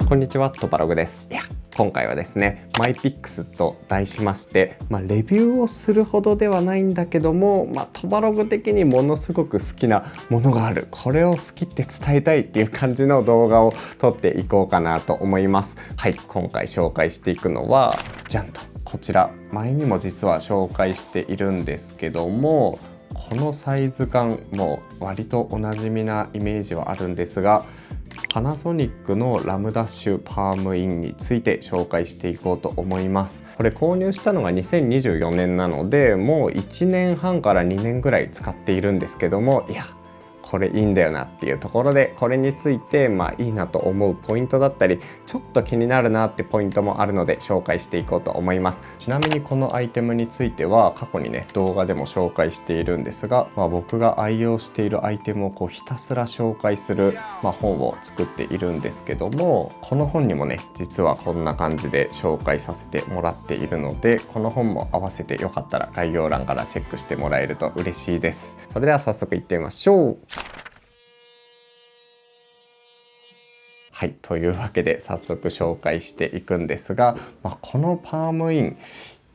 こんにちは、トバログです。今回はですね、マイピックスと題しまして、レビューをするほどではないんだけども、トバログ的にものすごく好きなものがある。これを好きって伝えたいっていう感じの動画を撮っていこうかなと思います。はい、今回紹介していくのは、じゃんと、こちら。前にも実は紹介しているんですけども、このサイズ感も割とおなじみなイメージはあるんですが、パナソニックのラムダッシュパームインについて紹介していこうと思います。これ購入したのが2024年なので、もう1年半から2年ぐらい使っているんですけども、これいいんだよなっていうところで、これについていいなと思うポイントだったり、ちょっと気になるなってポイントもあるので紹介していこうと思います。ちなみにこのアイテムについては過去にね動画でも紹介しているんですが、僕が愛用しているアイテムをひたすら紹介する、本を作っているんですけども、この本にもね実はこんな感じで紹介させてもらっているので、この本も合わせてよかったら概要欄からチェックしてもらえると嬉しいです。それでは早速いってみましょう。はい、というわけで早速紹介していくんですが、このパームイン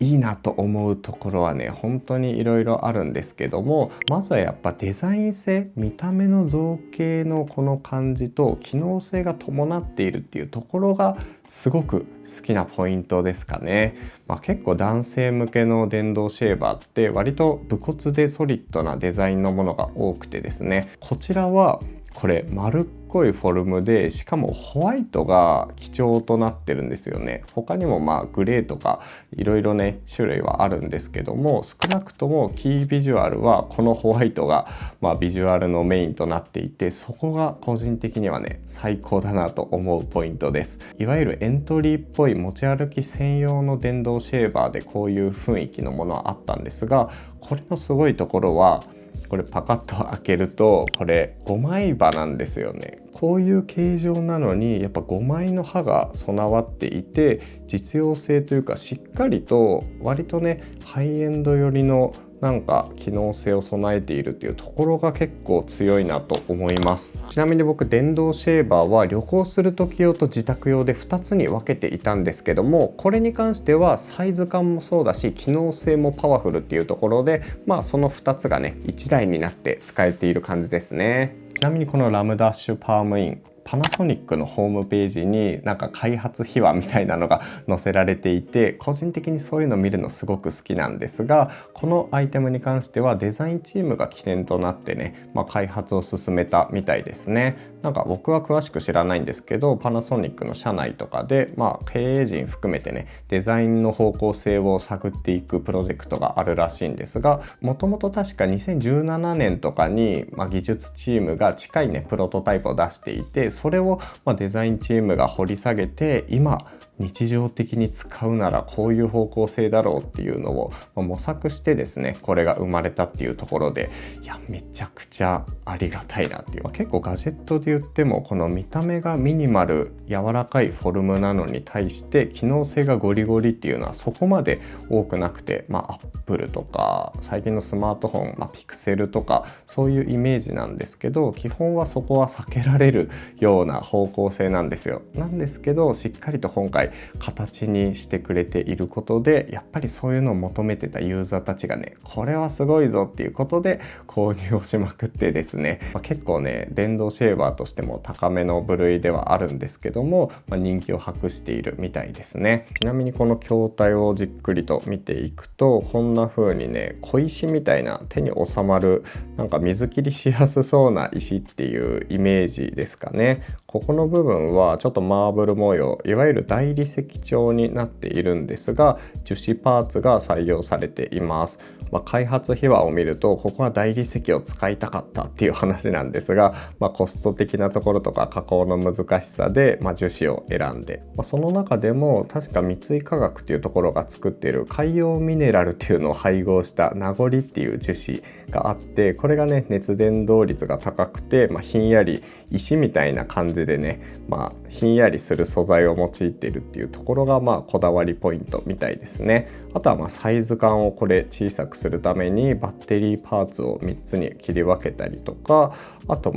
いいなと思うところはね本当にいろいろあるんですけども、まずはやっぱデザイン性、見た目の造形のこの感じと機能性が伴っているっていうところがすごく好きなポイントですかね。結構男性向けの電動シェーバーって割と武骨でソリッドなデザインのものが多くてですね、こちらはこれ丸っこいフォルムで、しかもホワイトが基調となってるんですよね。他にもグレーとかいろいろね種類はあるんですけども、少なくともキービジュアルはこのホワイトがビジュアルのメインとなっていて、そこが個人的にはね最高だなと思うポイントです。いわゆるエントリーっぽい持ち歩き専用の電動シェーバーでこういう雰囲気のものはあったんですが、これのすごいところはこれパカッと開けると、これ5枚刃なんですよね。こういう形状なのにやっぱ5枚の刃が備わっていて、実用性というかしっかりと割とねハイエンド寄りの機能性を備えているっていうところが結構強いなと思います。ちなみに僕電動シェーバーは旅行する時用と自宅用で2つに分けていたんですけども、これに関してはサイズ感もそうだし機能性もパワフルっていうところで、その2つがね1台になって使えている感じですね。ちなみにこのラムダッシュパームイン、パナソニックのホームページに開発秘話みたいなのが載せられていて、個人的にそういうの見るのすごく好きなんですが、このアイテムに関してはデザインチームが起点となってね、開発を進めたみたいですね。僕は詳しく知らないんですけど、パナソニックの社内とかで経営陣含めてねデザインの方向性を探っていくプロジェクトがあるらしいんですが、もともと確か2017年とかに技術チームが近いねプロトタイプを出していて、それをデザインチームが掘り下げて、今日常的に使うならこういう方向性だろうっていうのを模索してですね、これが生まれたっていうところで、めちゃくちゃありがたいなっていう。結構ガジェットで言ってもこの見た目がミニマル柔らかいフォルムなのに対して機能性がゴリゴリっていうのはそこまで多くなくて、アップルとか最近のスマートフォン、ピクセルとかそういうイメージなんですけど、基本はそこは避けられるような方向性なんですよ。なんですけどしっかりと今回形にしてくれていることで、やっぱりそういうのを求めてたユーザーたちがね、これはすごいぞっていうことで購入をしまくってですね、結構ね電動シェーバーとしても高めの部類ではあるんですけども、人気を博しているみたいですね。ちなみにこの筐体をじっくりと見ていくと、こんな風にね小石みたいな手に収まる水切りしやすそうな石っていうイメージですかね。ここの部分はちょっとマーブル模様、いわゆる大理石調になっているんですが、樹脂パーツが採用されています。開発秘話を見ると、ここは大理石を使いたかったっていう話なんですが、コスト的なところとか加工の難しさで、樹脂を選んで、その中でも確か三井化学っていうところが作っている海洋ミネラルっていうのを配合した名残っていう樹脂があって、これがね熱伝導率が高くて、ひんやり石みたいな感じでね、ひんやりする素材を用いているっていうところがこだわりポイントみたいですね。あとはサイズ感をこれ小さくするためにバッテリーパーツを3つに切り分けたりとか、あと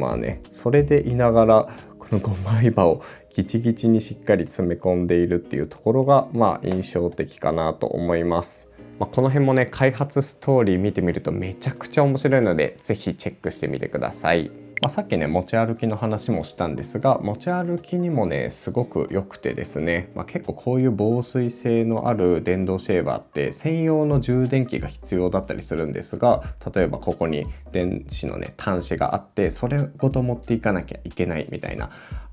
それでいながらこの5枚刃をギチギチにしっかり詰め込んでいるっていうところが印象的かなと思います。この辺もね、開発ストーリー見てみるとめちゃくちゃ面白いので、ぜひチェックしてみてください。さっきね持ち歩きの話もしたんですが、持ち歩きにもねすごく良くてですね、結構こういう防水性のある電動シェーバーって専用の充電器が必要だったりするんですが、例えばここに電子のね端子があって、それごと持っていかなきゃいけないみたいな、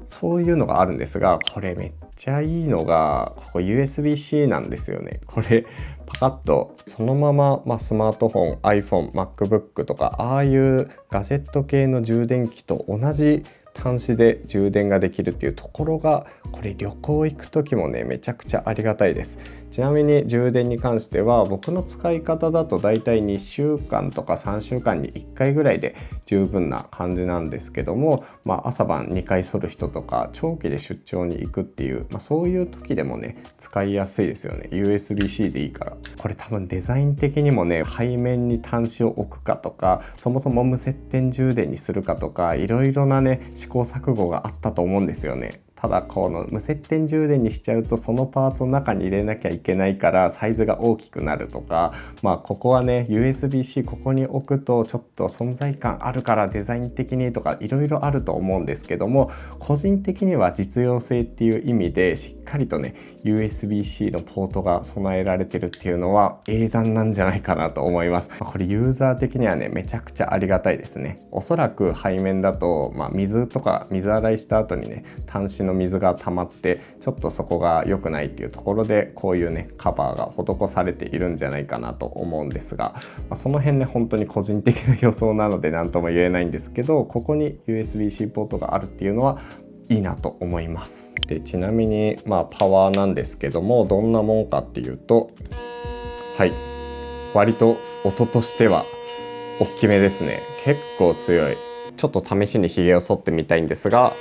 そういうのがあるんですが、これめっちゃいいのがここ USB-C なんですよね。これパカッとそのまま、スマートフォン、iPhone、MacBook とかああいうガジェット系の充電器と同じ端子で充電ができるっていうところが、これ旅行行く時もねめちゃくちゃありがたいです。ちなみに充電に関しては僕の使い方だとだいたい2週間とか3週間に1回ぐらいで十分な感じなんですけども、朝晩2回剃る人とか長期で出張に行くっていう、そういう時でもね使いやすいですよね。 USB-C でいいから。これ多分デザイン的にもね、背面に端子を置くかとか、そもそも無接点充電にするかとか、いろいろなね試行錯誤があったと思うんですよね。ただこの無接点充電にしちゃうと、そのパーツの中に入れなきゃいけないからサイズが大きくなるとか、ここはね USB-C ここに置くとちょっと存在感あるからデザイン的にとかいろいろあると思うんですけども、個人的には実用性っていう意味でしっかりとね USB-C のポートが備えられてるっていうのは英断なんじゃないかなと思います。これユーザー的にはねめちゃくちゃありがたいですね。おそらく背面だと、水とか水洗いした後にね端子の水が溜まってちょっとそこが良くないっていうところで、こういうねカバーが施されているんじゃないかなと思うんですが、その辺ね本当に個人的な予想なので何とも言えないんですけど、ここに USB-C ポートがあるっていうのはいいなと思います。でちなみにパワーなんですけども、どんなもんかっていうと、割と音としては大きめですね。結構強い。ちょっと試しにひげを剃ってみたいんですが、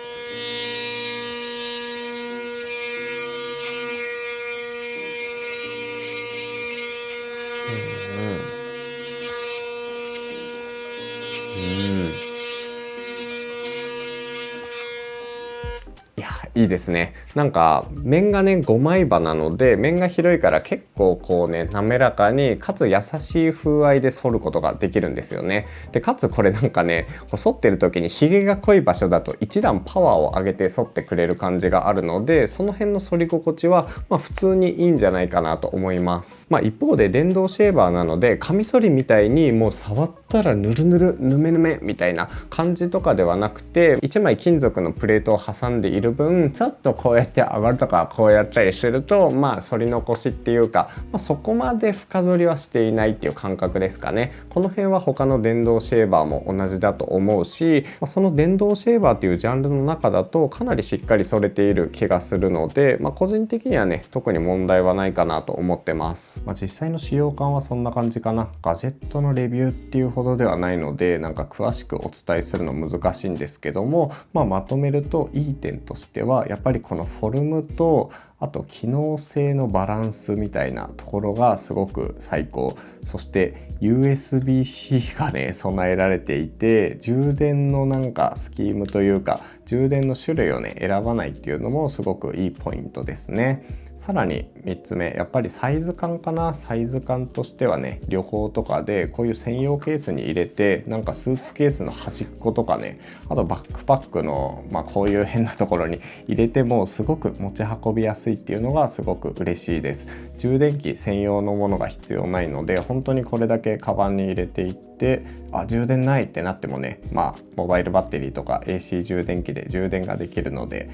いいですね。なんか面がね5枚刃なので、面が広いから結構こうね滑らかにかつ優しい風合いで剃ることができるんですよね。でかつこれなんかね剃ってる時にひげが濃い場所だと一段パワーを上げて剃ってくれる感じがあるので、その辺の剃り心地は普通にいいんじゃないかなと思います。一方で電動シェーバーなのでカミソリみたいにもう触ったらヌルヌルヌメヌメみたいな感じとかではなくて、1枚金属のプレートを挟んでいる分ちょっとこうやって上がるとかこうやったりすると反り残しっていうか、そこまで深剃りはしていないっていう感覚ですかね。この辺は他の電動シェーバーも同じだと思うし、その電動シェーバーっていうジャンルの中だとかなりしっかり剃れている気がするので、個人的にはね特に問題はないかなと思ってます。実際の使用感はそんな感じかな。ガジェットのレビューっていうほどではないのでなんか詳しくお伝えするの難しいんですけども、まとめるといい点としてはやっぱりこのフォルムとあと機能性のバランスみたいなところがすごく最高。そして USB-C がね備えられていて、充電のなんかスキームというか充電の種類をね選ばないっていうのもすごくいいポイントですね。さらに3つ目、やっぱりサイズ感かな。サイズ感としてはね、旅行とかでこういう専用ケースに入れて、なんかスーツケースの端っことかね、あとバックパックのこういう変なところに入れてもすごく持ち運びやすいっていうのがすごく嬉しいです。充電器専用のものが必要ないので、本当にこれだけカバンに入れていって充電ないってなってもね、モバイルバッテリーとか AC 充電器で充電ができるので、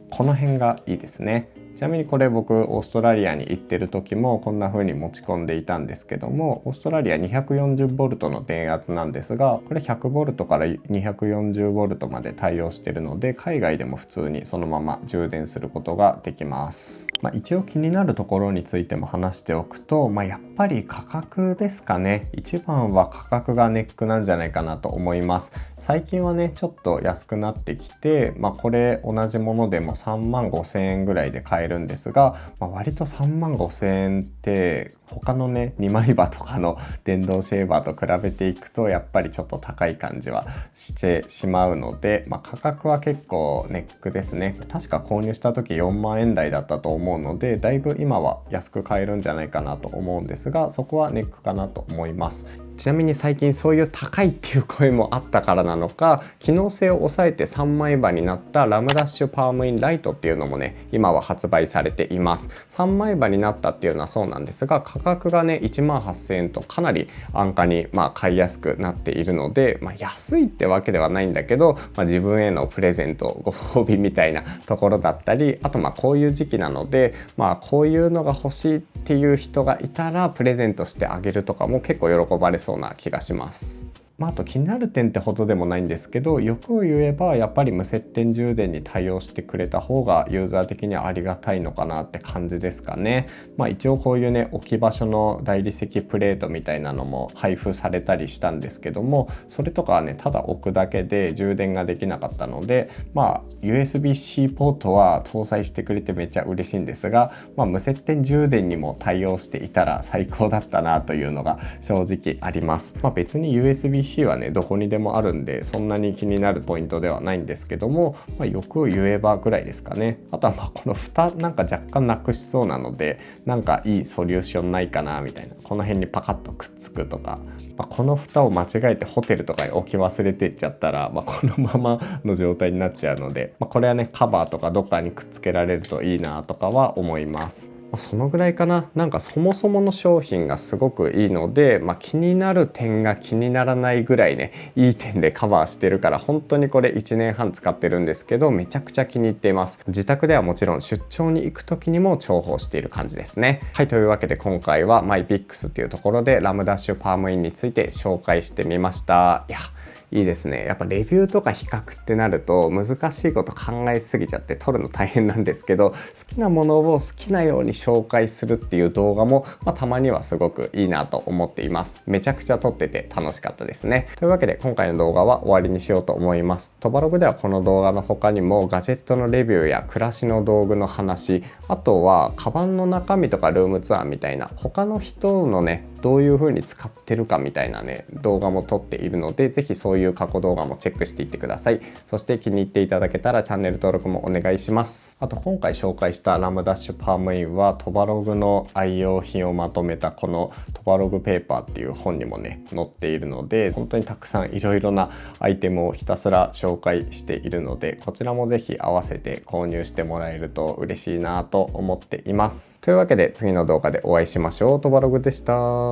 この辺がいいですね。ちなみにこれ僕オーストラリアに行ってる時もこんな風に持ち込んでいたんですけども、オーストラリア 240V の電圧なんですが、これ 100V から 240V まで対応しているので、海外でも普通にそのまま充電することができます。一応気になるところについても話しておくと、やっぱり価格ですかね。一番は価格がネックなんじゃないかなと思います。最近はねちょっと安くなってきて、これ同じものでも3万5,000円ぐらいで買えるるんですが、割と3万5,000円って他のね2枚刃とかの電動シェーバーと比べていくとやっぱりちょっと高い感じはしてしまうので、価格は結構ネックですね。確か購入した時4万円台だったと思うので、だいぶ今は安く買えるんじゃないかなと思うんですが、そこはネックかなと思います。ちなみに最近そういう高いっていう声もあったからなのか、機能性を抑えて3枚刃になったラムダッシュパームインライトっていうのもね今は発売されています。3枚刃になったっていうのはそうなんですが、価格がね1万8,000円とかなり安価に買いやすくなっているので、安いってわけではないんだけど、自分へのプレゼントご褒美みたいなところだったり、あとこういう時期なのでこういうのが欲しいっていう人がいたらプレゼントしてあげるとかも結構喜ばれそうな気がします。あと気になる点ってほどでもないんですけど、欲を言えばやっぱり無接点充電に対応してくれた方がユーザー的にはありがたいのかなって感じですかね。一応こういうね置き場所の大理石プレートみたいなのも配布されたりしたんですけども、それとかはねただ置くだけで充電ができなかったので、USB-C ポートは搭載してくれてめっちゃ嬉しいんですが、無接点充電にも対応していたら最高だったなというのが正直あります。別に USB-C はねどこにでもあるんでそんなに気になるポイントではないんですけども、欲を言えばぐらいですかね。あとはこの蓋なんか若干なくしそうなので、なんかいいソリューションないかなみたいな、この辺にパカッとくっつくとか、この蓋を間違えてホテルとかに置き忘れてっちゃったら、このままの状態になっちゃうので、これはねカバーとかどっかにくっつけられるといいなとかは思います。そのぐらいかな。なんかそもそもの商品がすごくいいので、気になる点が気にならないぐらいねいい点でカバーしてるから、本当にこれ1年半使ってるんですけどめちゃくちゃ気に入っています。自宅ではもちろん出張に行く時にも重宝している感じですね。はい、というわけで今回はマイピックスっていうところでラムダッシュパームインについて紹介してみました。いいですね。やっぱレビューとか比較ってなると難しいこと考えすぎちゃって撮るの大変なんですけど、好きなものを好きなように紹介するっていう動画も、たまにはすごくいいなと思っています。めちゃくちゃ撮ってて楽しかったですね。というわけで今回の動画は終わりにしようと思います。トバログではこの動画の他にもガジェットのレビューや暮らしの道具の話、あとはカバンの中身とかルームツアーみたいな他の人のねどういう風に使ってるかみたいなね動画も撮っているので、ぜひそういう過去動画もチェックしていってください。そして気に入っていただけたらチャンネル登録もお願いします。あと今回紹介したラムダッシュパームインはトバログの愛用品をまとめたこのトバログペーパーっていう本にもね載っているので、本当にたくさんいろいろなアイテムをひたすら紹介しているので、こちらもぜひ合わせて購入してもらえると嬉しいなと思っています。というわけで次の動画でお会いしましょう。トバログでした。